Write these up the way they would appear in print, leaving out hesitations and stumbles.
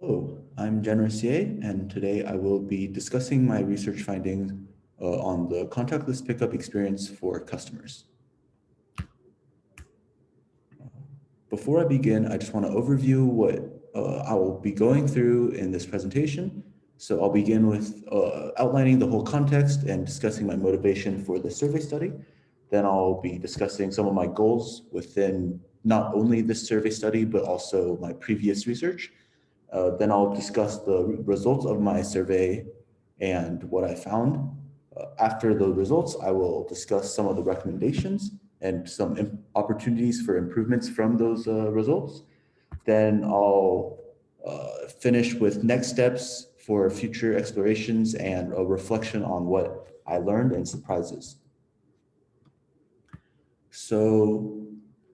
Hello, I'm Jen Mercier, and today I will be discussing my research findings on the contactless pickup experience for customers. Before I begin, I just want to overview what I will be going through in this presentation. So I'll begin with outlining the whole context and discussing my motivation for the survey study. Then I'll be discussing some of my goals within not only this survey study, but also my previous research. Then I'll discuss the results of my survey and what I found. After the results, I will discuss some of the recommendations and some opportunities for improvements from those results. Then I'll finish with next steps for future explorations and a reflection on what I learned and surprises. So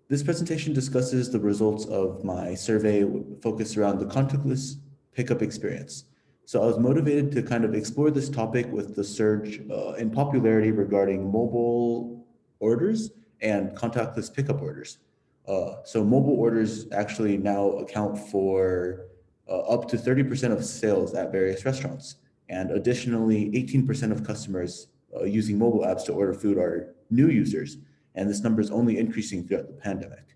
this presentation discusses the results of my survey focused around the contactless pickup experience. So I was motivated to kind of explore this topic with the surge in popularity regarding mobile orders and contactless pickup orders. So mobile orders actually now account for up to 30% of sales at various restaurants. And additionally, 18% of customers using mobile apps to order food are new users, and this number is only increasing throughout the pandemic.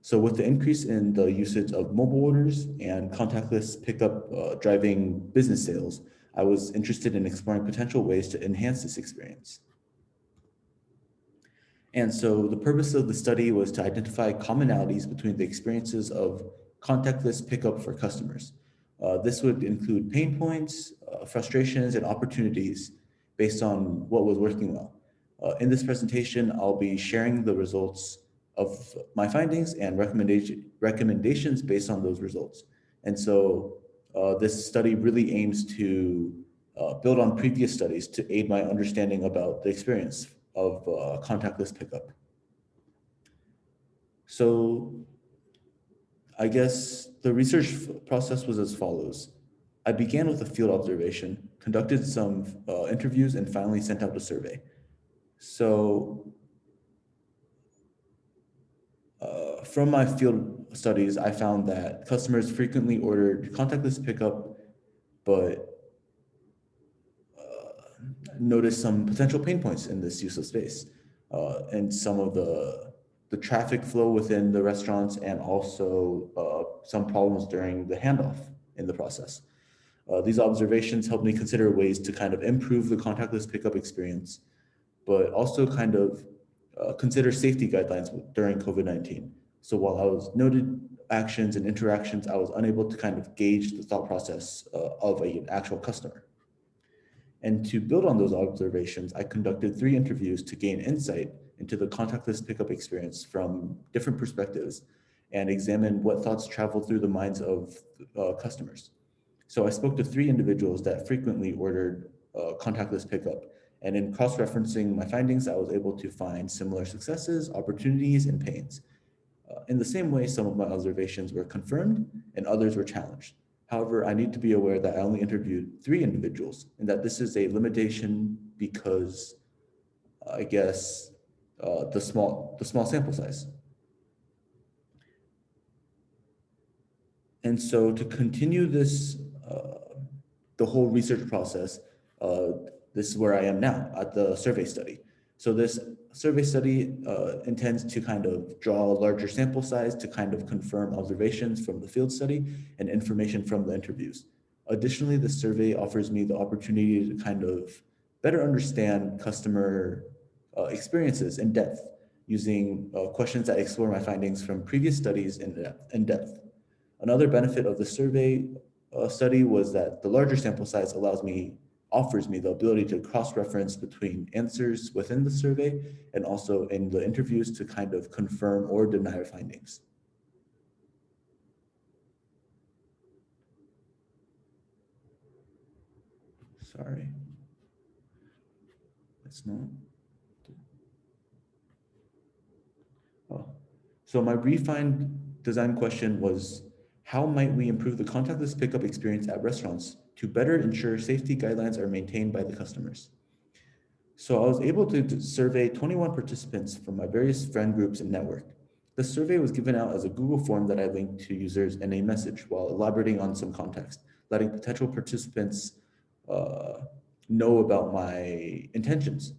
So with the increase in the usage of mobile orders and contactless pickup driving business sales, I was interested in exploring potential ways to enhance this experience. And so the purpose of the study was to identify commonalities between the experiences of contactless pickup for customers. This would include pain points, frustrations, and opportunities based on what was working well. In this presentation, I'll be sharing the results of my findings and recommendations based on those results. And so this study really aims to build on previous studies to aid my understanding about the experience of contactless pickup. So I guess the research process was as follows. I began with a field observation, conducted some interviews, and finally sent out a survey. So from my field studies, I found that customers frequently ordered contactless pickup, but noticed some potential pain points in this use of space and some of the traffic flow within the restaurants, and also some problems during the handoff in the process. These observations helped me consider ways to kind of improve the contactless pickup experience, but also kind of consider safety guidelines during COVID-19. So while I was noted actions and interactions, I was unable to kind of gauge the thought process of an actual customer. And to build on those observations, I conducted 3 interviews to gain insight into the contactless pickup experience from different perspectives and examine what thoughts traveled through the minds of customers. So I spoke to 3 individuals that frequently ordered contactless pickup. And in cross-referencing my findings, I was able to find similar successes, opportunities, and pains. In the same way, some of my observations were confirmed and others were challenged. However, I need to be aware that I only interviewed 3 individuals and that this is a limitation because I guess the small sample size. And so to continue this, the whole research process, this is where I am now at the survey study. So this survey study intends to kind of draw a larger sample size to kind of confirm observations from the field study and information from the interviews. Additionally, the survey offers me the opportunity to kind of better understand customer experiences in depth using questions that explore my findings from previous studies in depth. Another benefit of the survey study was that the larger sample size offers me the ability to cross-reference between answers within the survey and also in the interviews to kind of confirm or deny findings. Sorry, it's not. Oh. So my refined design question was, how might we improve the contactless pickup experience at restaurants to better ensure safety guidelines are maintained by the customers? So I was able to survey 21 participants from my various friend groups and network. The survey was given out as a Google form that I linked to users in a message while elaborating on some context, letting potential participants know about my intentions.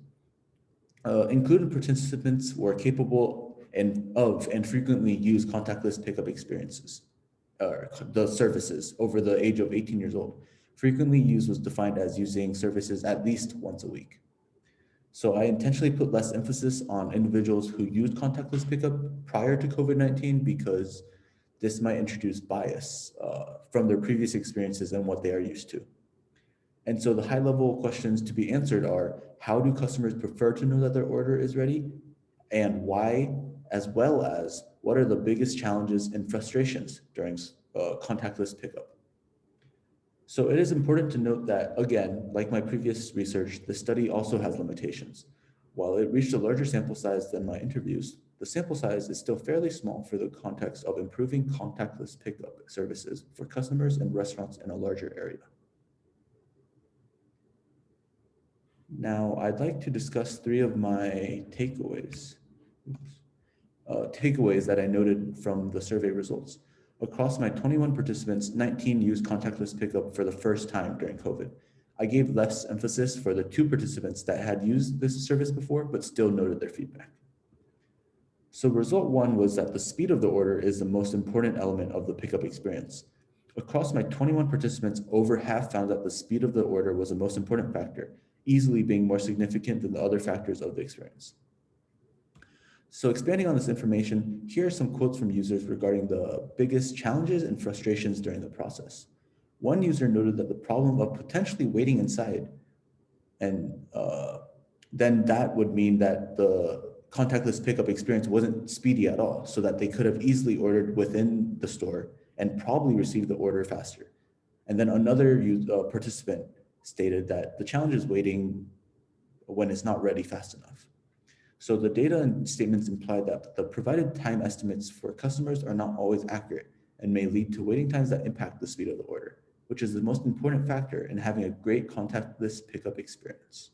Included participants were capable and frequently use contactless pickup experiences, the services over the age of 18 years old. Frequently used was defined as using services at least once a week. So I intentionally put less emphasis on individuals who used contactless pickup prior to COVID-19 because this might introduce bias from their previous experiences and what they are used to. And so the high level questions to be answered are, how do customers prefer to know that their order is ready and why, as well as what are the biggest challenges and frustrations during contactless pickup? So it is important to note that, again, like my previous research, the study also has limitations. While it reached a larger sample size than my interviews, the sample size is still fairly small for the context of improving contactless pickup services for customers and restaurants in a larger area. Now, I'd like to discuss three of my takeaways. Takeaways that I noted from the survey results. Across my 21 participants, 19 used contactless pickup for the first time during COVID. I gave less emphasis for the 2 participants that had used this service before, but still noted their feedback. So result 1 was that the speed of the order is the most important element of the pickup experience. Across my 21 participants, over half found that the speed of the order was the most important factor, easily being more significant than the other factors of the experience. So expanding on this information, here are some quotes from users regarding the biggest challenges and frustrations during the process. One user noted that the problem of potentially waiting inside, and then that would mean that the contactless pickup experience wasn't speedy at all, so that they could have easily ordered within the store and probably received the order faster. And then another participant stated that the challenge is waiting when it's not ready fast enough. So the data and statements imply that the provided time estimates for customers are not always accurate and may lead to waiting times that impact the speed of the order, which is the most important factor in having a great contactless pickup experience.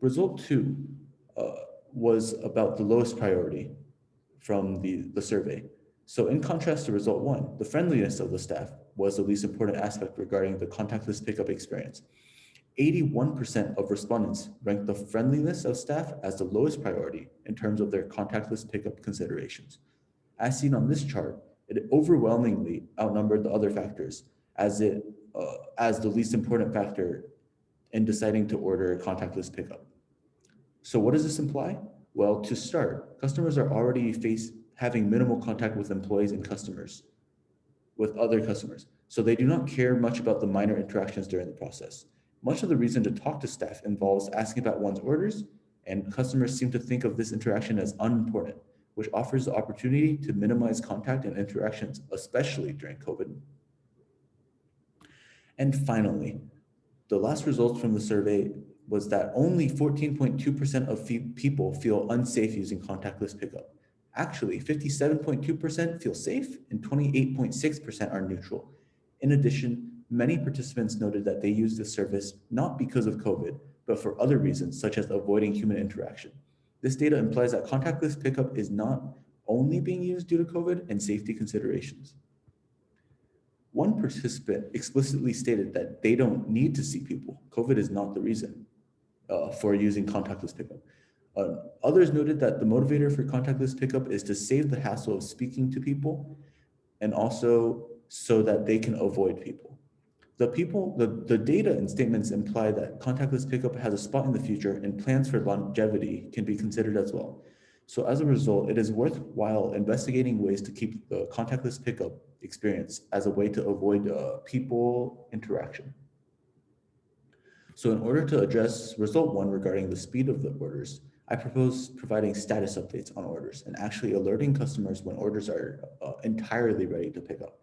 Result 2 was about the lowest priority from the survey. So in contrast to result 1, the friendliness of the staff was the least important aspect regarding the contactless pickup experience. 81% of respondents ranked the friendliness of staff as the lowest priority in terms of their contactless pickup considerations. As seen on this chart, it overwhelmingly outnumbered the other factors as the least important factor in deciding to order contactless pickup. So what does this imply? Well, to start, customers are already having minimal contact with employees and with other customers. So they do not care much about the minor interactions during the process. Much of the reason to talk to staff involves asking about one's orders, and customers seem to think of this interaction as unimportant, which offers the opportunity to minimize contact and interactions, especially during COVID. And finally, the last result from the survey was that only 14.2% of people feel unsafe using contactless pickup. Actually, 57.2% feel safe and 28.6% are neutral. In addition, many participants noted that they used this service not because of COVID, but for other reasons, such as avoiding human interaction. This data implies that contactless pickup is not only being used due to COVID and safety considerations. One participant explicitly stated that they don't need to see people. COVID is not the reason for using contactless pickup. Others noted that the motivator for contactless pickup is to save the hassle of speaking to people and also so that they can avoid people. The data and statements imply that contactless pickup has a spot in the future and plans for longevity can be considered as well. So as a result, it is worthwhile investigating ways to keep the contactless pickup experience as a way to avoid people interaction. So in order to address result 1 regarding the speed of the orders, I propose providing status updates on orders and actually alerting customers when orders are entirely ready to pick up.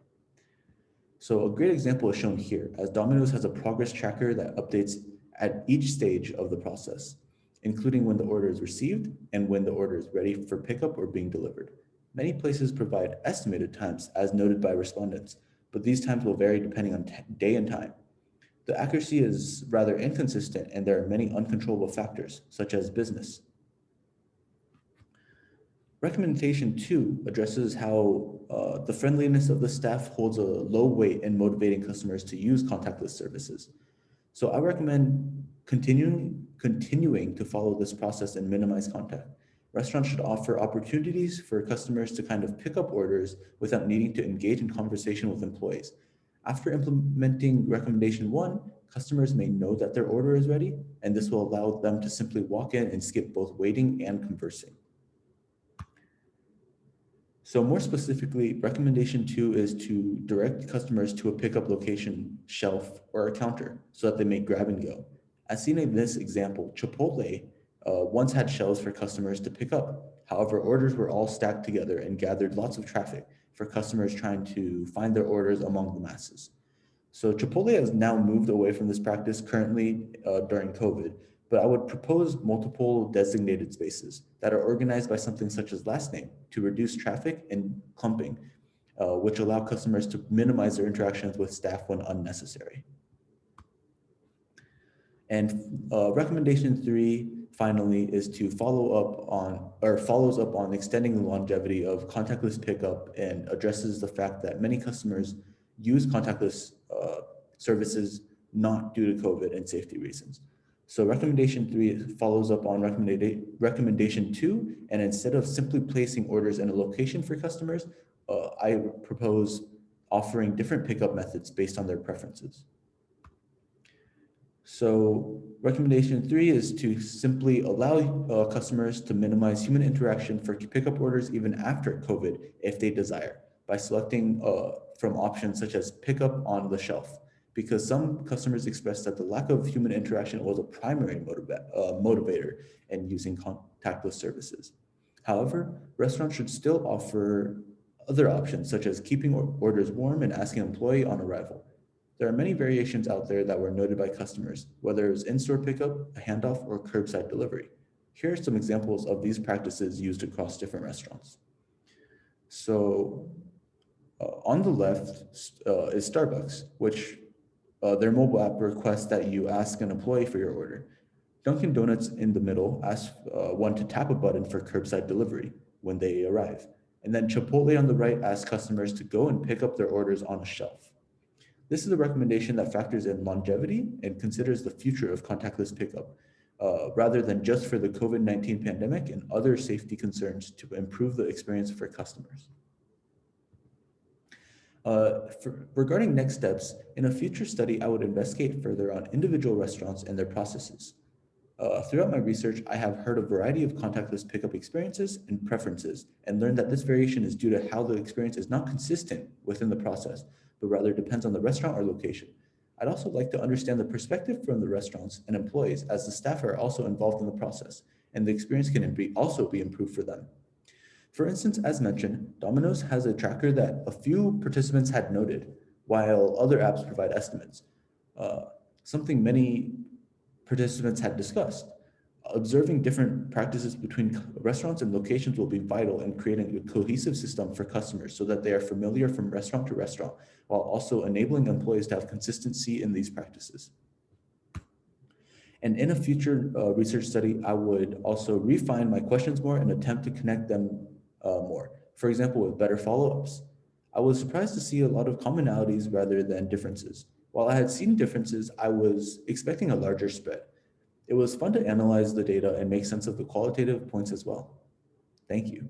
So a great example is shown here, as Domino's has a progress tracker that updates at each stage of the process, including when the order is received and when the order is ready for pickup or being delivered. Many places provide estimated times as noted by respondents, but these times will vary depending on day and time. The accuracy is rather inconsistent and there are many uncontrollable factors, such as business. Recommendation 2 addresses how the friendliness of the staff holds a low weight in motivating customers to use contactless services. So I recommend continuing to follow this process and minimize contact. Restaurants should offer opportunities for customers to kind of pick up orders without needing to engage in conversation with employees. After implementing recommendation 1, customers may know that their order is ready, and this will allow them to simply walk in and skip both waiting and conversing. So more specifically, recommendation 2 is to direct customers to a pickup location, shelf, or a counter so that they may grab and go. As seen in this example, Chipotle once had shelves for customers to pick up. However, orders were all stacked together and gathered lots of traffic for customers trying to find their orders among the masses. So Chipotle has now moved away from this practice currently during COVID, but I would propose multiple designated spaces that are organized by something such as last name to reduce traffic and clumping, which allow customers to minimize their interactions with staff when unnecessary. And recommendation 3, finally, is to follows up on extending the longevity of contactless pickup and addresses the fact that many customers use contactless services not due to COVID and safety reasons. So recommendation 3 follows up on recommendation 2, and instead of simply placing orders in a location for customers, I propose offering different pickup methods based on their preferences. So recommendation 3 is to simply allow customers to minimize human interaction for pickup orders even after COVID if they desire, by selecting from options such as pickup on the shelf, because some customers expressed that the lack of human interaction was a primary motivator in using contactless services. However, restaurants should still offer other options such as keeping orders warm and asking an employee on arrival. There are many variations out there that were noted by customers, whether it's in-store pickup, a handoff, or curbside delivery. Here are some examples of these practices used across different restaurants. So on the left is Starbucks, which their mobile app requests that you ask an employee for your order. Dunkin' Donuts in the middle asks one to tap a button for curbside delivery when they arrive. And then Chipotle on the right asks customers to go and pick up their orders on a shelf. This is a recommendation that factors in longevity and considers the future of contactless pickup, rather than just for the COVID-19 pandemic and other safety concerns to improve the experience for customers. Regarding next steps, in a future study, I would investigate further on individual restaurants and their processes. Throughout my research, I have heard a variety of contactless pickup experiences and preferences, and learned that this variation is due to how the experience is not consistent within the process, but rather depends on the restaurant or location. I'd also like to understand the perspective from the restaurants and employees, as the staff are also involved in the process, and the experience can also be improved for them. For instance, as mentioned, Domino's has a tracker that a few participants had noted, while other apps provide estimates, something many participants had discussed. Observing different practices between restaurants and locations will be vital in creating a cohesive system for customers so that they are familiar from restaurant to restaurant, while also enabling employees to have consistency in these practices. And in a future research study, I would also refine my questions more and attempt to connect them more. For example, with better follow-ups. I was surprised to see a lot of commonalities rather than differences. While I had seen differences, I was expecting a larger spread. It was fun to analyze the data and make sense of the qualitative points as well. Thank you.